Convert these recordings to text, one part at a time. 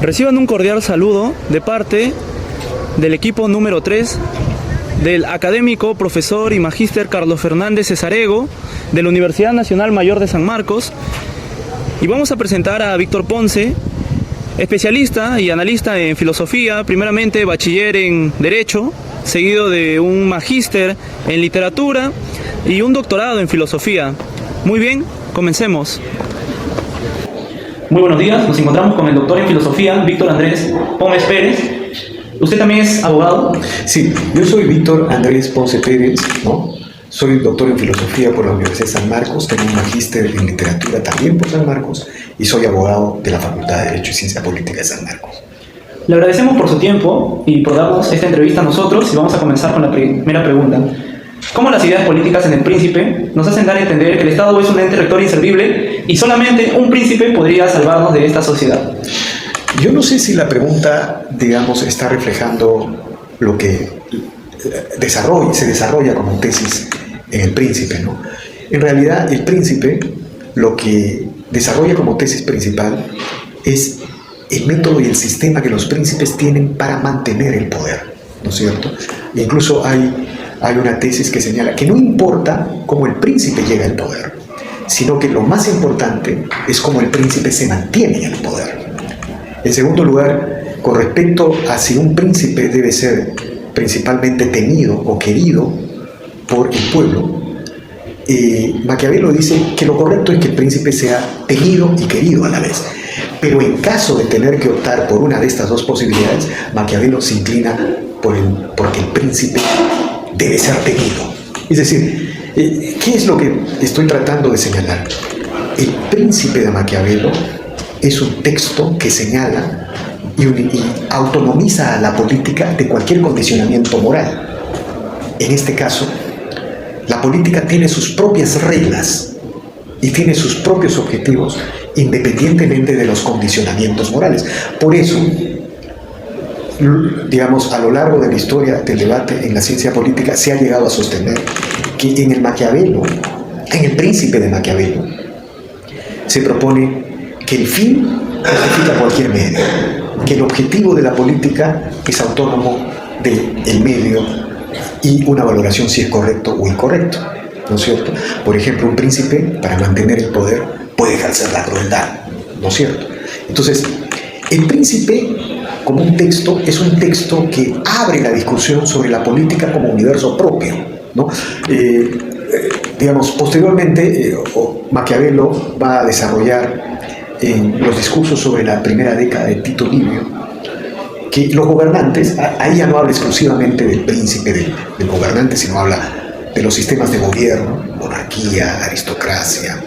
Reciban un cordial saludo de parte del equipo número 3 del académico, profesor y magíster Carlos Fernández Cesarego de la Universidad Nacional Mayor de San Marcos. Y vamos a presentar a Víctor Ponce, especialista y analista en filosofía, primeramente bachiller en Derecho, seguido de un magíster en literatura y un doctorado en filosofía. Muy bien, comencemos. Muy buenos días, nos encontramos con el doctor en filosofía, Víctor Andrés Pómez Pérez. ¿Usted también es abogado? Sí, yo soy Víctor Andrés Ponce Pérez, ¿no? Soy doctor en filosofía por la Universidad de San Marcos, tengo un magíster en literatura también por San Marcos y soy abogado de la Facultad de Derecho y Ciencia Política de San Marcos. Le agradecemos por su tiempo y por darnos esta entrevista a nosotros y vamos a comenzar con la primera pregunta. ¿Cómo las ideas políticas en El Príncipe nos hacen dar a entender que el Estado es un ente rector inservible y solamente un príncipe podría salvarnos de esta sociedad? Yo no sé si la pregunta, digamos, está reflejando lo que se desarrolla como tesis en El Príncipe, ¿no? En realidad, El Príncipe lo que desarrolla como tesis principal es el método y el sistema que los príncipes tienen para mantener el poder, ¿no es cierto? E incluso hay una tesis que señala que no importa cómo el príncipe llega al poder, sino que lo más importante es cómo el príncipe se mantiene en el poder. En segundo lugar, con respecto a si un príncipe debe ser principalmente temido o querido por el pueblo, Maquiavelo dice que lo correcto es que el príncipe sea temido y querido a la vez. Pero en caso de tener que optar por una de estas dos posibilidades, Maquiavelo se inclina porque el príncipe debe ser temido. Es decir, ¿qué es lo que estoy tratando de señalar? El Príncipe de Maquiavelo es un texto que señala y autonomiza a la política de cualquier condicionamiento moral. En este caso, la política tiene sus propias reglas y tiene sus propios objetivos independientemente de los condicionamientos morales. Por eso, digamos, a lo largo de la historia del debate en la ciencia política se ha llegado a sostener que en el Príncipe de Maquiavelo, se propone que el fin justifica cualquier medio, que el objetivo de la política es autónomo del medio y una valoración si es correcto o incorrecto, ¿no es cierto? Por ejemplo, un príncipe, para mantener el poder, puede ejercer la crueldad, ¿no es cierto? Entonces, el Príncipe, como un texto, es un texto que abre la discusión sobre la política como universo propio, ¿no? Digamos, posteriormente, Maquiavelo va a desarrollar en los discursos sobre la primera década de Tito Livio que los gobernantes, ahí ya no habla exclusivamente del príncipe, del gobernante, sino habla de los sistemas de gobierno, monarquía, aristocracia,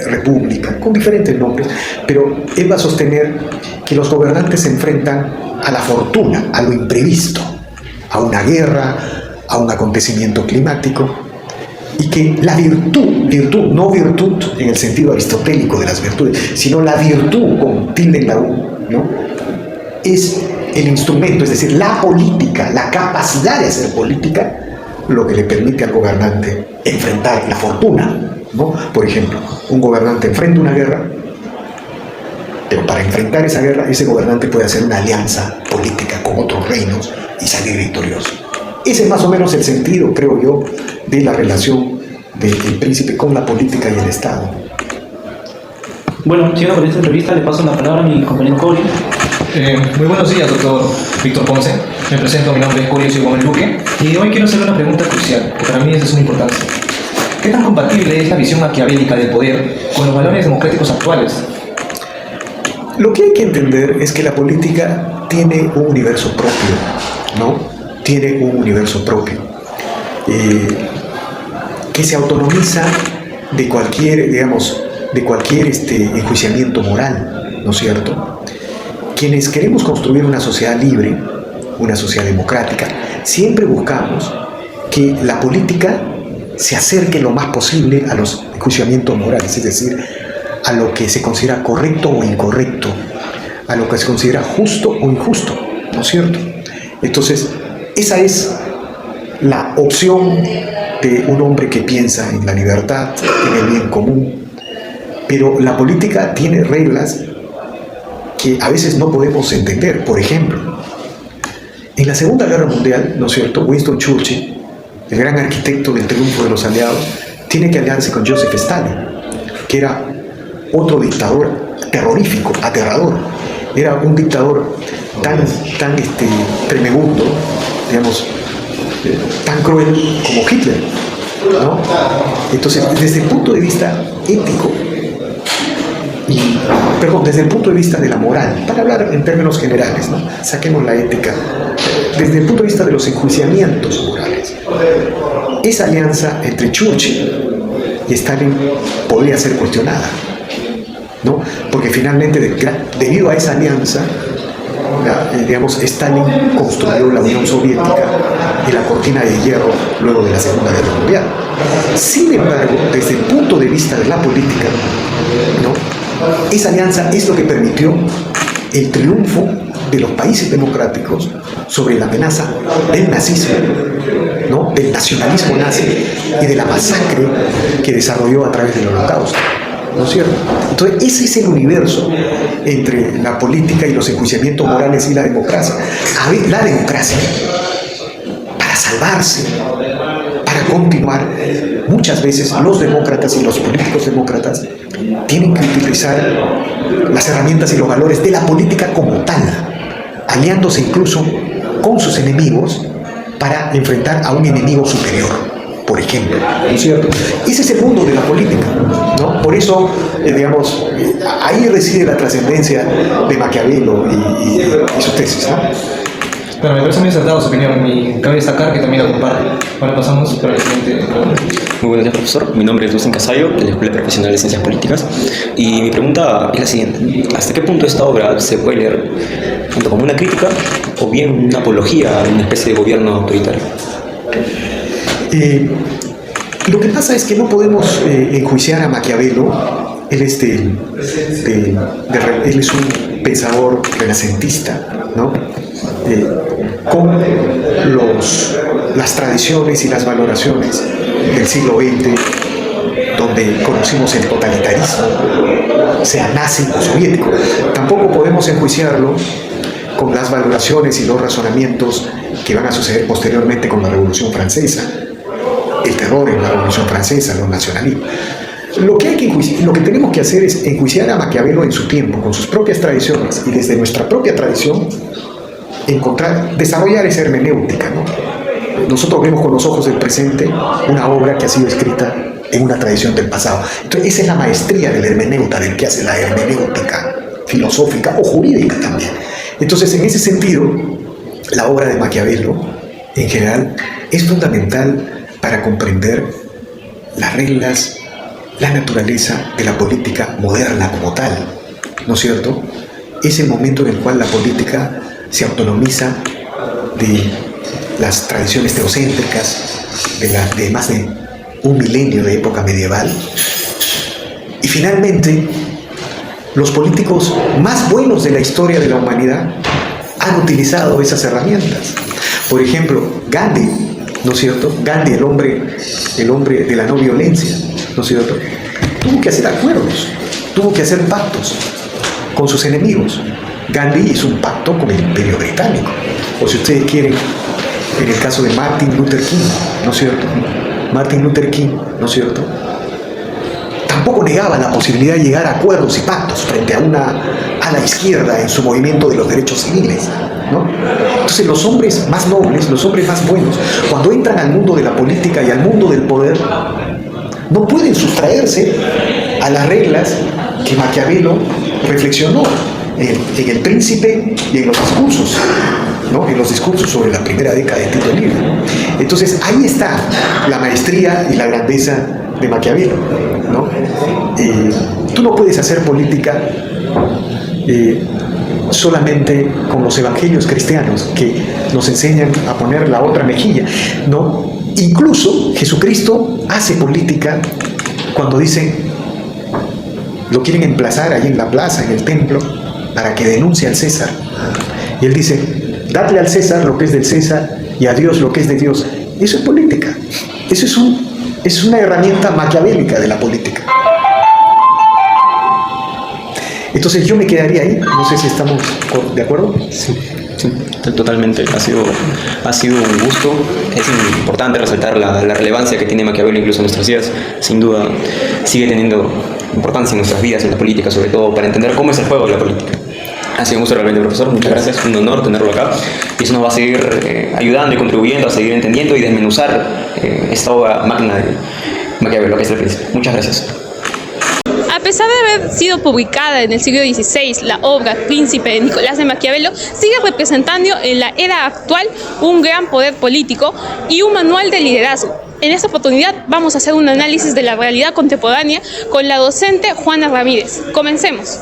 república, con diferentes nombres, pero él va a sostener que los gobernantes se enfrentan a la fortuna, a lo imprevisto, a una guerra, a un acontecimiento climático, y que la virtud, no virtud en el sentido aristotélico de las virtudes, sino la virtud con tilde en la U, ¿no? Es el instrumento, es decir, la política, la capacidad de hacer política, lo que le permite al gobernante enfrentar la fortuna, ¿no? Por ejemplo, un gobernante enfrenta una guerra, pero para enfrentar esa guerra, ese gobernante puede hacer una alianza política con otros reinos y salir victorioso. Ese es más o menos el sentido, creo yo, de la relación del príncipe con la política y el Estado. Bueno, siguiendo con esta entrevista, le paso la palabra a mi compañero Cori. Muy buenos días, doctor Víctor Ponce. Me presento, mi nombre es Cori, soy Gómez Luque. Y hoy quiero hacerle una pregunta crucial, que para mí es de suma importancia. ¿Qué tan compatible es la visión maquiavélica del poder con los valores democráticos actuales? Lo que hay que entender es que la política tiene un universo propio, ¿no? Tiene un universo propio que se autonomiza de cualquier, digamos, enjuiciamiento moral, ¿no es cierto? Quienes queremos construir una sociedad libre, una sociedad democrática, siempre buscamos que la política se acerque lo más posible a los enjuiciamientos morales, es decir, a lo que se considera correcto o incorrecto, a lo que se considera justo o injusto, ¿no es cierto? Entonces, esa es la opción de un hombre que piensa en la libertad, en el bien común, pero la política tiene reglas que a veces no podemos entender. Por ejemplo, en la Segunda Guerra Mundial, ¿no es cierto?, Winston Churchill, el gran arquitecto del triunfo de los aliados, tiene que aliarse con Joseph Stalin, que era otro dictador terrorífico, aterrador. Era un dictador tan tremebundo, digamos, tan cruel como Hitler, ¿no? Entonces, desde el punto de vista ético, desde el punto de vista de la moral, para hablar en términos generales, ¿no? Saquemos la ética, desde el punto de vista de los enjuiciamientos morales, esa alianza entre Churchill y Stalin podría ser cuestionada, ¿no? Porque finalmente, debido a esa alianza, digamos, Stalin construyó la Unión Soviética y la cortina de hierro luego de la Segunda Guerra Mundial. Sin embargo, desde el punto de vista de la política, ¿no?, esa alianza es lo que permitió el triunfo de los países democráticos sobre la amenaza del nazismo, ¿no?, del nacionalismo nazi y de la masacre que desarrolló a través del Holocausto, ¿no es cierto? Entonces, ese es el universo entre la política y los enjuiciamientos morales y la democracia. A ver, la democracia, para salvarse, para continuar, muchas veces los demócratas y los políticos demócratas tienen que utilizar las herramientas y los valores de la política como tal, aliándose incluso con sus enemigos para enfrentar a un enemigo superior, por ejemplo, ¿no es cierto? Ese es el mundo de la política, ¿no? Por eso, digamos, ahí reside la trascendencia de Maquiavelo y sus tesis, ¿no? Bueno, me parece muy acertado su opinión y cabe destacar que también la comparte. Ahora pasamos para el siguiente pregunta. Muy buenos días, profesor. Mi nombre es Lucen Casayo, de la Escuela Profesional de Ciencias Políticas. Y mi pregunta es la siguiente. ¿Hasta qué punto esta obra se puede leer tanto como una crítica o bien una apología a una especie de gobierno autoritario? Lo que pasa es que no podemos enjuiciar a Maquiavelo. Él es un pensador renacentista, ¿no? Con las tradiciones y las valoraciones del siglo XX, donde conocimos el totalitarismo, sea nazi o soviético. Tampoco podemos enjuiciarlo con las valoraciones y los razonamientos que van a suceder posteriormente con la Revolución Francesa, el terror en la Revolución Francesa, los nacionalismos. Lo que tenemos que hacer es enjuiciar a Maquiavelo en su tiempo, con sus propias tradiciones, y desde nuestra propia tradición desarrollar esa hermenéutica, ¿no? Nosotros vemos con los ojos del presente una obra que ha sido escrita en una tradición del pasado. Entonces, esa es la maestría del hermeneuta, del que hace la hermenéutica filosófica o jurídica también. Entonces, en ese sentido, la obra de Maquiavelo, en general, es fundamental para comprender las reglas, la naturaleza de la política moderna como tal, ¿no es cierto? Es el momento en el cual la política se autonomiza de las tradiciones teocéntricas de más de un milenio de época medieval. Y finalmente, los políticos más buenos de la historia de la humanidad han utilizado esas herramientas. Por ejemplo, Gandhi, ¿no es cierto? Gandhi, el hombre de la no violencia, ¿no es cierto? Tuvo que hacer acuerdos, tuvo que hacer pactos con sus enemigos. Gandhi hizo un pacto con el Imperio Británico. O si ustedes quieren, en el caso de Martin Luther King, ¿no es cierto? Martin Luther King, ¿no es cierto?, tampoco negaba la posibilidad de llegar a acuerdos y pactos frente a la izquierda en su movimiento de los derechos civiles, ¿no? Entonces, los hombres más nobles, los hombres más buenos, cuando entran al mundo de la política y al mundo del poder, no pueden sustraerse a las reglas que Maquiavelo reflexionó en El Príncipe y en los discursos, ¿no? En los discursos sobre la primera década de Tito Livio. Entonces, ahí está la maestría y la grandeza de Maquiavelo, ¿no? Tú no puedes hacer política solamente con los evangelios cristianos que nos enseñan a poner la otra mejilla, ¿no? Incluso Jesucristo hace política cuando dice, lo quieren emplazar ahí en la plaza, en el templo, para que denuncie al César. Y él dice, dadle al César lo que es del César y a Dios lo que es de Dios. Eso es política. Eso es una herramienta maquiavélica de la política. Entonces yo me quedaría ahí, no sé si estamos de acuerdo. Sí, totalmente. Ha sido un gusto. Es importante resaltar la relevancia que tiene Maquiavelo incluso en nuestros días. Sin duda, sigue teniendo importancia en nuestras vidas, en la política, sobre todo para entender cómo es el juego de la política. Ha sido un gusto realmente, profesor. Muchas gracias. Un honor tenerlo acá. Y eso nos va a seguir ayudando y contribuyendo a seguir entendiendo y desmenuzar esta obra magna de Maquiavelo, que es el Príncipe. Muchas gracias. A pesar de haber sido publicada en el siglo XVI, la obra Príncipe de Nicolás de Maquiavelo sigue representando en la era actual un gran poder político y un manual de liderazgo. En esta oportunidad vamos a hacer un análisis de la realidad contemporánea con la docente Juana Ramírez. Comencemos.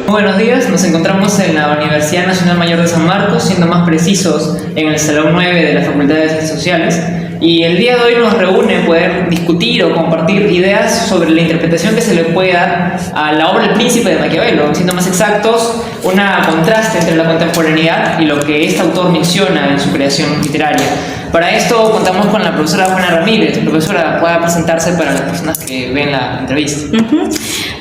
Buenos días, nos encontramos en la Universidad Nacional Mayor de San Marcos, siendo más precisos en el Salón 9 de la Facultad de Ciencias Sociales, y el día de hoy nos reúne poder discutir o compartir ideas sobre la interpretación que se le puede dar a la obra El Príncipe de Maquiavelo, siendo más exactos, un contraste entre la contemporaneidad y lo que este autor menciona en su creación literaria. Para esto contamos con la profesora Juana Ramírez. Profesora, pueda presentarse para las personas que ven la entrevista.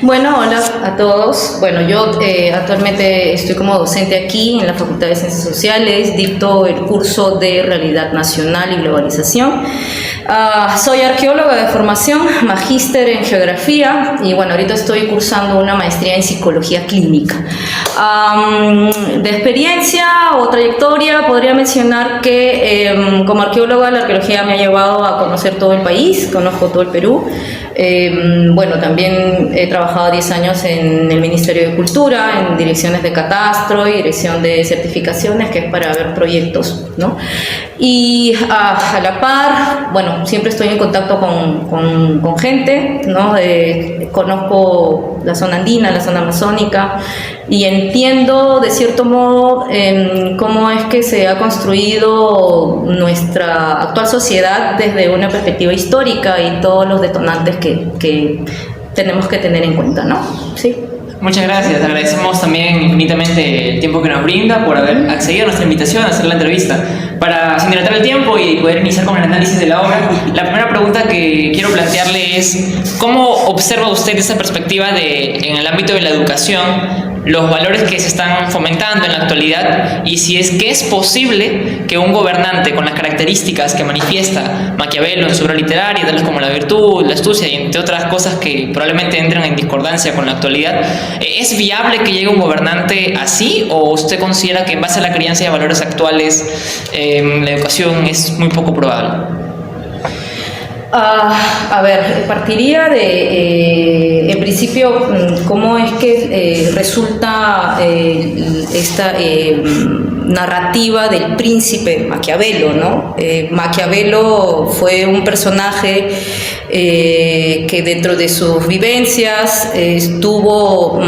Bueno, hola a todos. Bueno, yo actualmente estoy como docente aquí en la Facultad de Ciencias Sociales, dicto el curso de Realidad Nacional y Globalización. Soy arqueóloga de formación, magíster en geografía y bueno, ahorita estoy cursando una maestría en psicología clínica. De experiencia o trayectoria podría mencionar que como arqueóloga la arqueología me ha llevado a conocer todo el país, conozco todo el Perú. Bueno, también he trabajado 10 años en el Ministerio de Cultura, en direcciones de catastro y dirección de certificaciones, que es para ver proyectos, ¿no? Y a la par, bueno, siempre estoy en contacto con gente, ¿no? Conozco la zona andina, la zona amazónica, y entiendo de cierto modo cómo es que se ha construido nuestra actual sociedad desde una perspectiva histórica y todos los detonantes que tenemos que tener en cuenta, ¿no? Sí. Muchas gracias, agradecemos también infinitamente el tiempo que nos brinda por haber accedido a nuestra invitación a hacer la entrevista. Para sin dilatar el tiempo y poder iniciar con el análisis de la obra, la primera pregunta que quiero plantearle es ¿cómo observa usted esa perspectiva en el ámbito de la educación, los valores que se están fomentando en la actualidad y si es que es posible que un gobernante con las características que manifiesta Maquiavelo en su obra literaria, tales como la virtud, la astucia y entre otras cosas que probablemente entran en discordancia con la actualidad, ¿es viable que llegue un gobernante así o usted considera que en base a la crianza y a valores actuales la educación es muy poco probable? A ver, partiría de, en principio, cómo es que resulta esta narrativa del príncipe Maquiavelo, ¿no? Maquiavelo fue un personaje que dentro de sus vivencias estuvo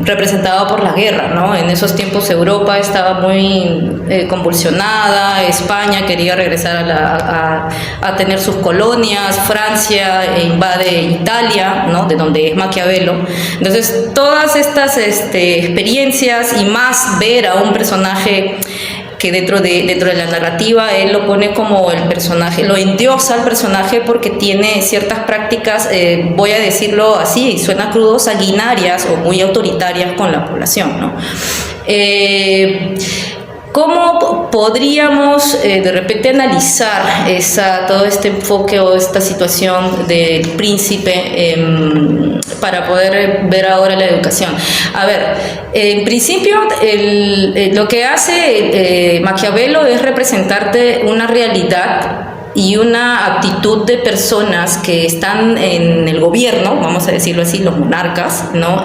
representado por la guerra, ¿no? En esos tiempos Europa estaba muy convulsionada, España quería regresar a tener sus colonias, Francia invade Italia, ¿no? De donde es Maquiavelo. Entonces todas estas experiencias y más ver a un personaje que dentro de la narrativa él lo pone como el personaje, lo endiosa al personaje porque tiene ciertas prácticas, voy a decirlo así, suena crudo, sanguinarias o muy autoritarias con la población, ¿no? ¿Cómo podríamos de repente analizar todo este enfoque o esta situación del príncipe para poder ver ahora la educación? A ver, en principio lo que hace Maquiavelo es representarte una realidad y una actitud de personas que están en el gobierno, vamos a decirlo así, los monarcas, ¿no?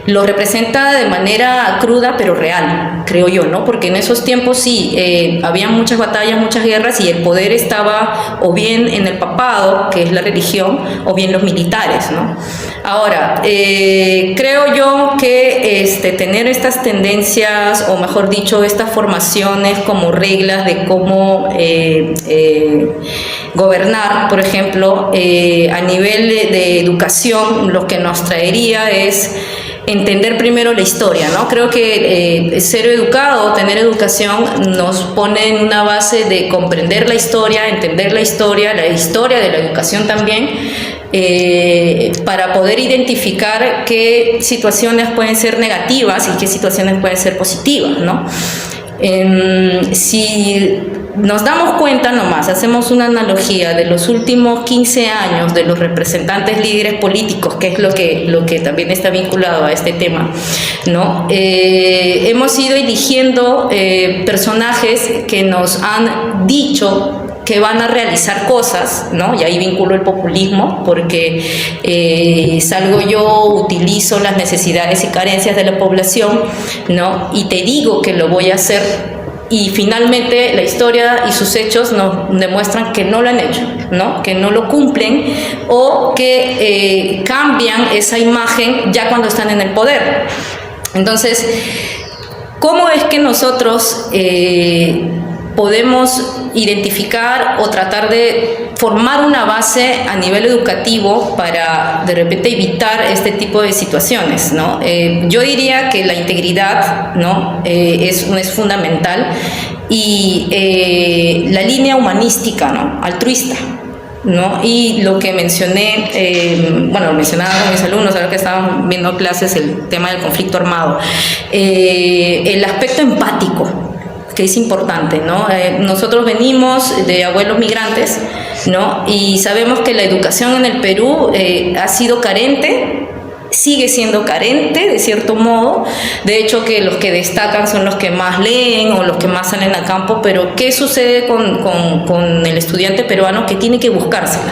Lo representa de manera cruda pero real, creo yo, ¿no? Porque en esos tiempos sí, había muchas batallas, muchas guerras y el poder estaba o bien en el papado, que es la religión, o bien los militares, ¿no? Ahora, creo yo que tener estas tendencias, o mejor dicho, estas formaciones como reglas de cómo gobernar, por ejemplo, a nivel de educación, lo que nos traería es entender primero la historia, ¿no? Creo que ser educado, tener educación, nos pone en una base de comprender la historia, entender la historia de la educación también, para poder identificar qué situaciones pueden ser negativas y qué situaciones pueden ser positivas, ¿no? Si nos damos cuenta nomás, hacemos una analogía de los últimos 15 años de los representantes líderes políticos, que es lo que también está vinculado a este tema, ¿no? Hemos ido eligiendo personajes que nos han dicho que van a realizar cosas, ¿no? Y ahí vinculo el populismo, porque salgo yo, utilizo las necesidades y carencias de la población, ¿no? Y te digo que lo voy a hacer, y finalmente la historia y sus hechos nos demuestran que no lo han hecho, ¿no? Que no lo cumplen, o que cambian esa imagen ya cuando están en el poder. Entonces, ¿cómo es que nosotros podemos identificar o tratar de formar una base a nivel educativo para de repente evitar este tipo de situaciones, ¿no? Yo diría que la integridad, ¿no? es fundamental, y la línea humanística, ¿no? Altruista, ¿no? Y lo que mencioné, lo mencionaba con mis alumnos ahora que estaban viendo clases, el tema del conflicto armado, el aspecto empático, que es importante, ¿no? Nosotros venimos de abuelos migrantes, ¿no? Y sabemos que la educación en el Perú ha sido carente, sigue siendo carente de cierto modo. De hecho, que los que destacan son los que más leen o los que más salen a campo, pero ¿qué sucede con el estudiante peruano que tiene que buscársela?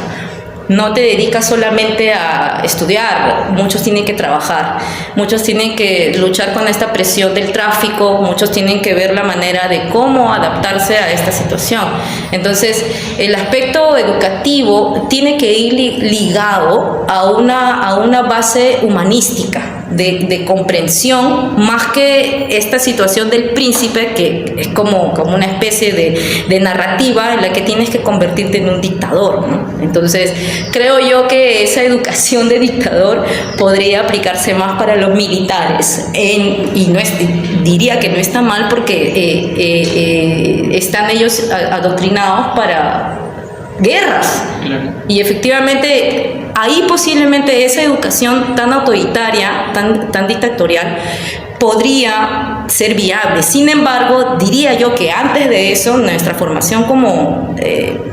No te dedicas solamente a estudiar, muchos tienen que trabajar, muchos tienen que luchar con esta presión del tráfico, muchos tienen que ver la manera de cómo adaptarse a esta situación. Entonces, el aspecto educativo tiene que ir ligado a una base humanística, de comprensión, más que esta situación del príncipe, que es como una especie de narrativa en la que tienes que convertirte en un dictador, ¿no? Entonces, creo yo que esa educación de dictador podría aplicarse más para los militares, diría que no está mal, porque están ellos adoctrinados para guerras. Y efectivamente ahí posiblemente esa educación tan autoritaria, tan dictatorial, podría ser viable. Sin embargo, diría yo que antes de eso, nuestra formación como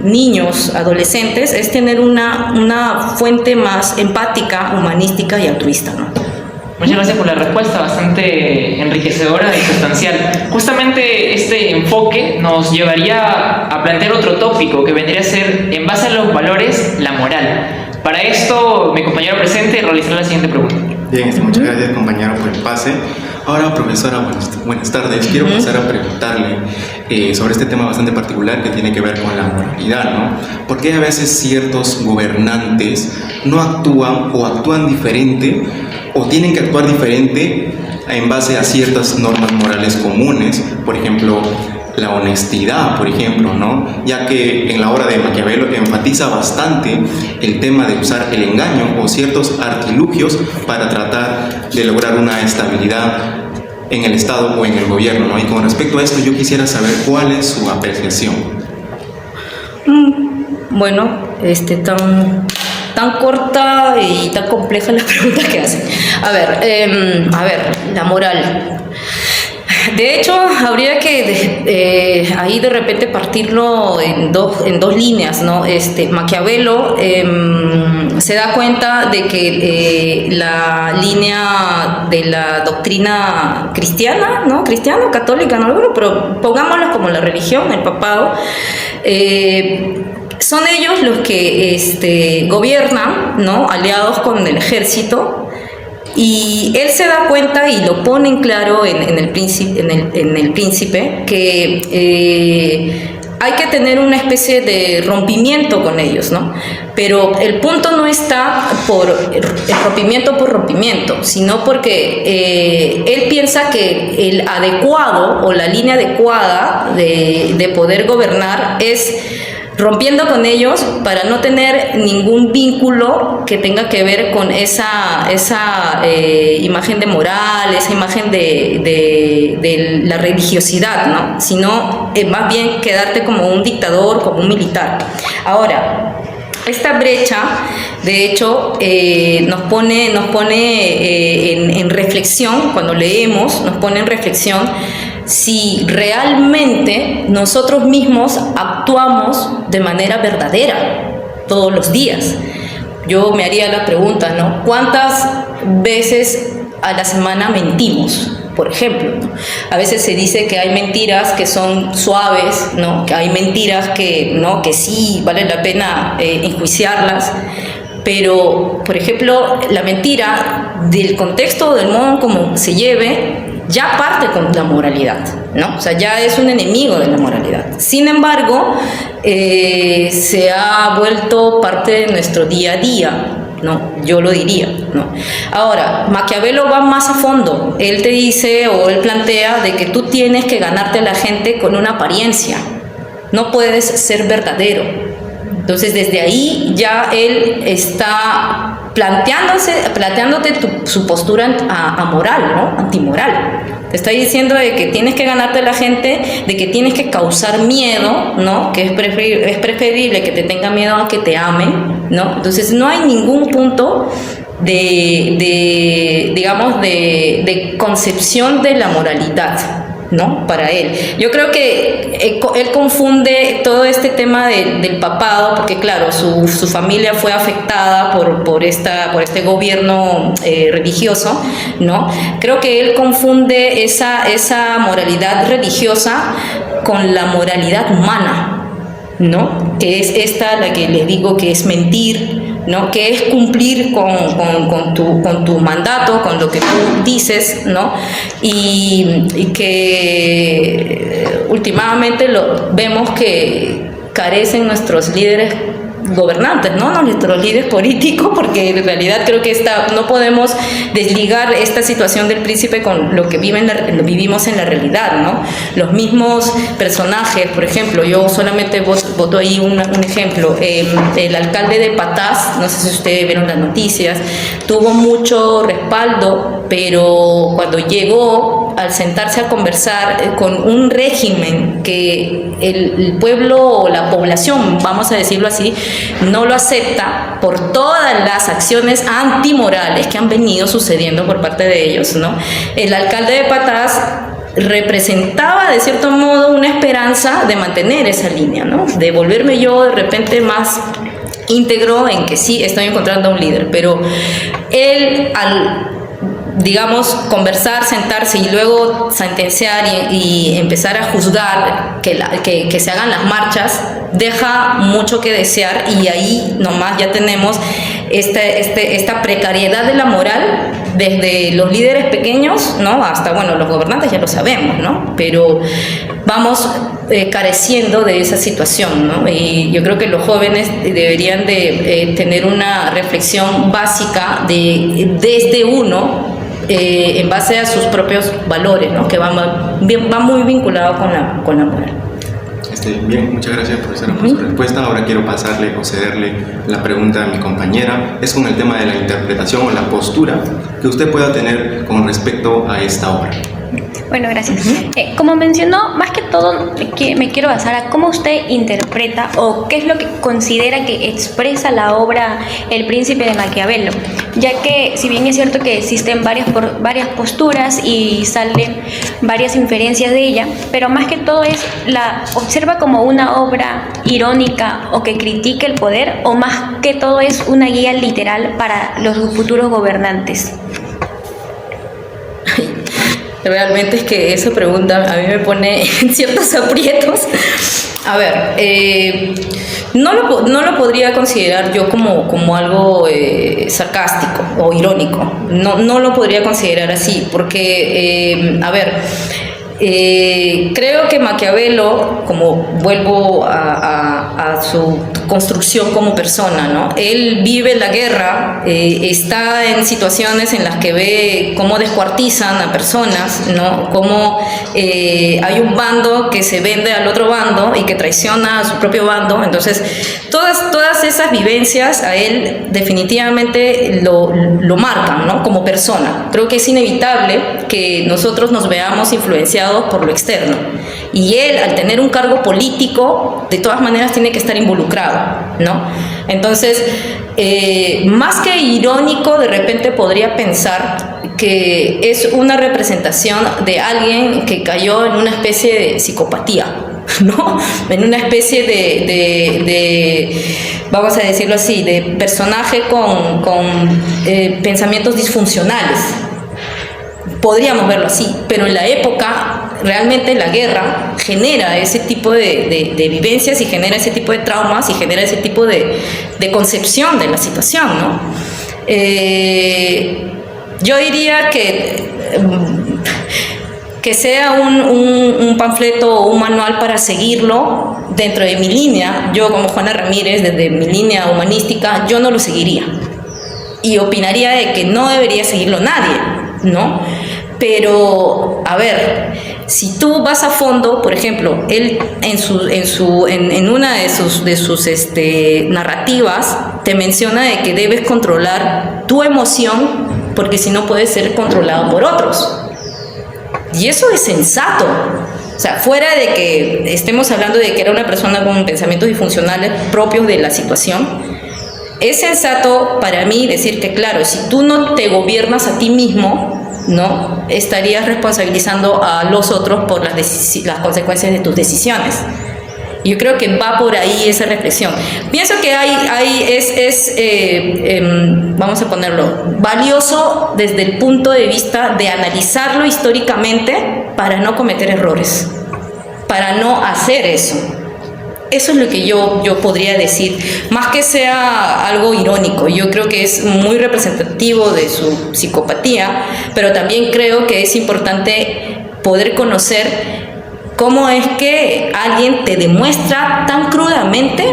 niños, adolescentes, es tener una fuente más empática, humanística y altruista, ¿no? Muchas gracias por la respuesta, bastante enriquecedora y sustancial. Justamente este enfoque nos llevaría a plantear otro tópico que vendría a ser, en base a los valores, la moral. Para esto, mi compañero presente realizará la siguiente pregunta. Bien, muchas gracias, compañero, por el pase. Ahora, profesora, buenas tardes. Quiero pasar a preguntarle sobre este tema bastante particular que tiene que ver con la moralidad, ¿no? ¿Por qué a veces ciertos gobernantes no actúan o actúan diferente o tienen que actuar diferente en base a ciertas normas morales comunes? Por ejemplo, la honestidad, por ejemplo, ¿no? Ya que en la obra de Maquiavelo enfatiza bastante el tema de usar el engaño o ciertos artilugios para tratar de lograr una estabilidad en el Estado o en el gobierno, ¿no? Y con respecto a esto, yo quisiera saber cuál es su apreciación. Bueno, tan corta y tan compleja la pregunta que hacen. A ver, la moral. De hecho, habría que ahí de repente partirlo en dos líneas, ¿no? Maquiavelo se da cuenta de que la línea de la doctrina cristiana, ¿no? Cristiana, católica, no, pero pongámosla como la religión, el papado, son ellos los que gobiernan, ¿no? Aliados con el ejército. Y él se da cuenta y lo pone en claro en el príncipe que hay que tener una especie de rompimiento con ellos, ¿no? Pero el punto no está por el rompimiento, sino porque él piensa que el adecuado o la línea adecuada de poder gobernar es rompiendo con ellos para no tener ningún vínculo que tenga que ver con esa imagen de moral, esa imagen de la religiosidad, ¿no? Sino más bien quedarte como un dictador, como un militar. Ahora, esta brecha, de hecho, nos pone en reflexión, cuando leemos, nos pone en reflexión si realmente nosotros mismos actuamos de manera verdadera todos los días. Yo me haría la pregunta, ¿no? ¿Cuántas veces a la semana mentimos? Por ejemplo, ¿no? A veces se dice que hay mentiras que son suaves, ¿no? Que hay mentiras que, ¿no? Que sí vale la pena enjuiciarlas, pero, por ejemplo, la mentira, del contexto, del modo en cómo se lleve, ya parte con la moralidad, ¿no? O sea, ya es un enemigo de la moralidad. Sin embargo, se ha vuelto parte de nuestro día a día, ¿no? Yo lo diría, ¿no? Ahora, Maquiavelo va más a fondo. Él te dice, o él plantea, de que tú tienes que ganarte a la gente con una apariencia. No puedes ser verdadero. Entonces, desde ahí ya él está planteándote su postura amoral, ¿no? Antimoral. Te está diciendo de que tienes que ganarte a la gente, de que tienes que causar miedo, ¿no? Que es preferible que te tenga miedo a que te amen, ¿no? Entonces no hay ningún punto de concepción de la moralidad, ¿no? Para él. Yo creo que él confunde todo este tema del papado, porque claro, su familia fue afectada por este gobierno religioso, ¿no? Creo que él confunde esa moralidad religiosa con la moralidad humana, ¿no? Que es esta la que les digo que es mentir, ¿no? Que es cumplir con tu mandato, con lo que tú dices, ¿no? Y que últimamente vemos que carecen nuestros líderes gobernantes, ¿no? Nuestros líderes políticos, porque en realidad creo que no podemos desligar esta situación del príncipe con lo que vivimos en la realidad, ¿no? Los mismos personajes, por ejemplo, yo solamente voto ahí un ejemplo, el alcalde de Patás, no sé si ustedes vieron las noticias, tuvo mucho respaldo, pero cuando llegó, al sentarse a conversar con un régimen que el pueblo o la población, vamos a decirlo así, no lo acepta por todas las acciones antimorales que han venido sucediendo por parte de ellos, ¿no? El alcalde de Patás representaba de cierto modo una esperanza de mantener esa línea, ¿no? De volverme yo de repente más íntegro en que sí estoy encontrando a un líder, pero él conversar, sentarse y luego sentenciar y empezar a juzgar que se hagan las marchas, deja mucho que desear, y ahí nomás ya tenemos esta precariedad de la moral desde los líderes pequeños, ¿no? Hasta, bueno, los gobernantes ya lo sabemos, ¿no? Pero vamos careciendo de esa situación, ¿no? Y yo creo que los jóvenes deberían de tener una reflexión básica desde uno, en base a sus propios valores, ¿no? Que va muy vinculado con la moral. Bien, muchas gracias por su respuesta. Ahora quiero pasarle o cederle la pregunta a mi compañera. Es con el tema de la interpretación o la postura que usted pueda tener con respecto a esta obra. Bueno, gracias. Como mencionó, más que todo me quiero basar a cómo usted interpreta o qué es lo que considera que expresa la obra El Príncipe de Maquiavelo, ya que si bien es cierto que existen varias posturas y salen varias inferencias de ella, pero más que todo la observa como una obra irónica o que critique el poder, o más que todo es una guía literal para los futuros gobernantes. Realmente es que esa pregunta a mí me pone en ciertos aprietos. A ver, no lo podría considerar yo como algo sarcástico o irónico. No lo podría considerar así, porque, a ver, Creo que Maquiavelo, como vuelvo a su construcción como persona, ¿no? Él vive la guerra, está en situaciones en las que ve cómo descuartizan a personas, ¿no? Cómo hay un bando que se vende al otro bando y que traiciona a su propio bando. Entonces, todas esas vivencias a él definitivamente lo marcan, ¿no? Como persona. Creo que es inevitable que nosotros nos veamos influenciados por lo externo. Y él, al tener un cargo político, de todas maneras tiene que estar involucrado, ¿no? Entonces, más que irónico, de repente podría pensar que es una representación de alguien que cayó en una especie de psicopatía, ¿no? En una especie de vamos a decirlo así, de personaje con pensamientos disfuncionales. Podríamos verlo así, pero en la época realmente la guerra genera ese tipo de vivencias y genera ese tipo de traumas y genera ese tipo de concepción de la situación, ¿no? Yo diría que sea un panfleto o un manual para seguirlo dentro de mi línea. Yo, como Juana Ramírez, desde mi línea humanística, yo no lo seguiría y opinaría de que no debería seguirlo nadie, ¿no? Pero, a ver, si tú vas a fondo, por ejemplo, él en una de sus narrativas te menciona de que debes controlar tu emoción porque si no puedes ser controlado por otros. Y eso es sensato. O sea, fuera de que estemos hablando de que era una persona con pensamientos disfuncionales propios de la situación, es sensato para mí decir que, claro, si tú no te gobiernas a ti mismo, ¿no? Estarías responsabilizando a los otros por las consecuencias de tus decisiones. Yo creo que va por ahí esa reflexión. Pienso que vamos a ponerlo, valioso desde el punto de vista de analizarlo históricamente para no cometer errores, para no hacer eso. Eso es lo que yo podría decir, más que sea algo irónico. Yo creo que es muy representativo de su psicopatía, pero también creo que es importante poder conocer cómo es que alguien te demuestra tan crudamente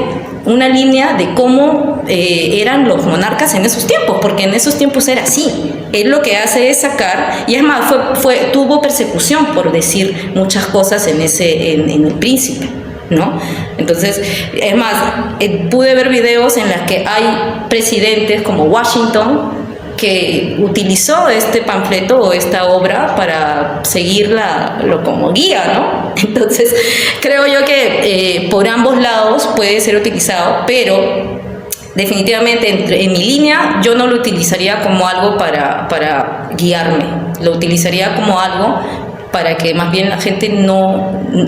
una línea de cómo eran los monarcas en esos tiempos, porque en esos tiempos era así. Él lo que hace es sacar, y es más, tuvo persecución por decir muchas cosas en El Príncipe, ¿no? Entonces, es más, pude ver videos en los que hay presidentes como Washington que utilizó este panfleto o esta obra para seguirla como guía, ¿no? Entonces, creo yo que por ambos lados puede ser utilizado, pero definitivamente en mi línea yo no lo utilizaría como algo para guiarme, lo utilizaría como algo para que más bien la gente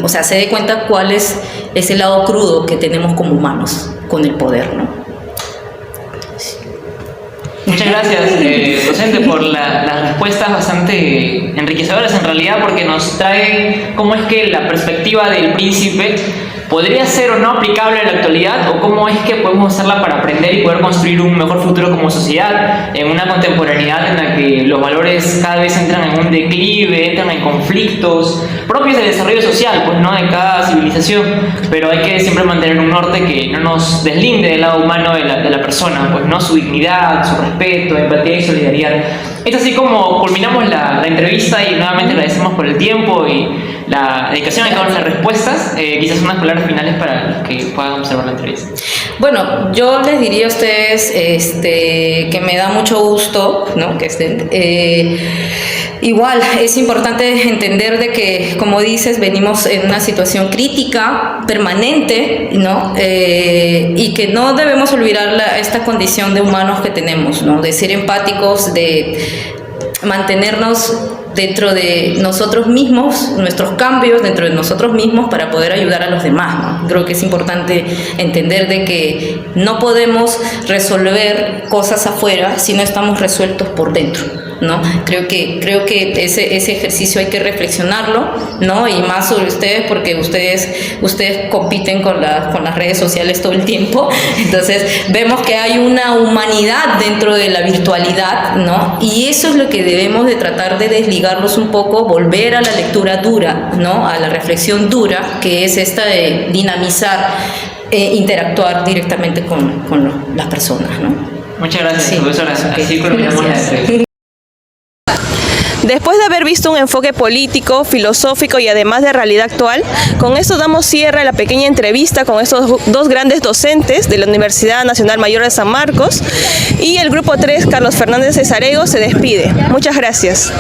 se dé cuenta cuál es ese lado crudo que tenemos como humanos con el poder, ¿no? Muchas gracias, docente, por las respuestas bastante enriquecedoras en realidad, porque nos trae cómo es que la perspectiva del príncipe podría ser o no aplicable en la actualidad, o cómo es que podemos usarla para aprender y poder construir un mejor futuro como sociedad en una contemporaneidad en la que los valores cada vez entran en un declive, entran en conflictos propios del desarrollo social, pues no de cada civilización, pero hay que siempre mantener un norte que no nos deslinde del lado humano de la persona, pues no, su dignidad, su respeto, empatía y solidaridad. Es así como culminamos la entrevista y nuevamente agradecemos por el tiempo y la dedicación a cada una de las respuestas. Quizás unas palabras finales para los que puedan observar la entrevista. Bueno, yo les diría a ustedes que me da mucho gusto, ¿no?, que estén. Igual, es importante entender de que, como dices, venimos en una situación crítica, permanente, ¿no? Y que no debemos olvidar esta condición de humanos que tenemos, ¿no? De ser empáticos, de mantenernos dentro de nosotros mismos, nuestros cambios dentro de nosotros mismos para poder ayudar a los demás, ¿no? Creo que es importante entender de que no podemos resolver cosas afuera si no estamos resueltos por dentro. ¿no? Creo que ese ejercicio hay que reflexionarlo, ¿no? Y más sobre ustedes, porque ustedes compiten con las redes sociales todo el tiempo. Entonces vemos que hay una humanidad dentro de la virtualidad, ¿no? Y eso es lo que debemos de tratar de desligarnos un poco, volver a la lectura dura, ¿no? A la reflexión dura, que es esta de dinamizar, interactuar directamente con las personas, ¿no? Muchas gracias, Sí. profesora. Ok. Así culminamos la Gracias. entrevista. Después de haber visto un enfoque político, filosófico y además de realidad actual, con esto damos cierre a la pequeña entrevista con estos dos grandes docentes de la Universidad Nacional Mayor de San Marcos, y el grupo 3, Carlos Fernández Cesarego, se despide. Muchas gracias.